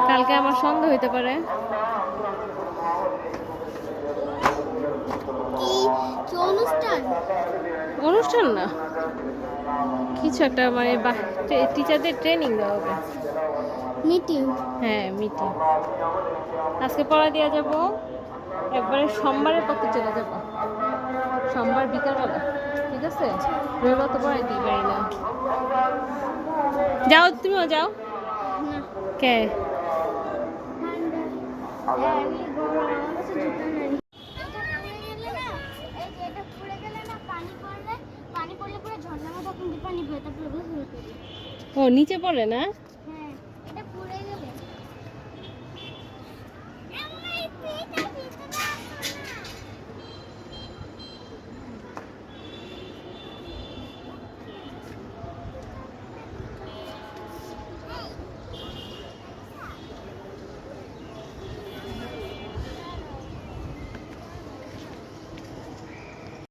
কালকে আমার সন্দেহ হইতে পারে। অনুষ্ঠান না, কিছু একটা মানে টিচারদের ট্রেনিং দেওয়া হবে। মিটিং। হ্যাঁ মিটিং। আজকে পড়া দেওয়া যাবো, একবারে সোমবারের পথে চলে যাব, সোমবার বিকালবেলা। ঠিক আছে, রবিবার তো পড়াইতেই পারি না। যাও, তুমিও যাও। কে? ও নিচে পড়ে না।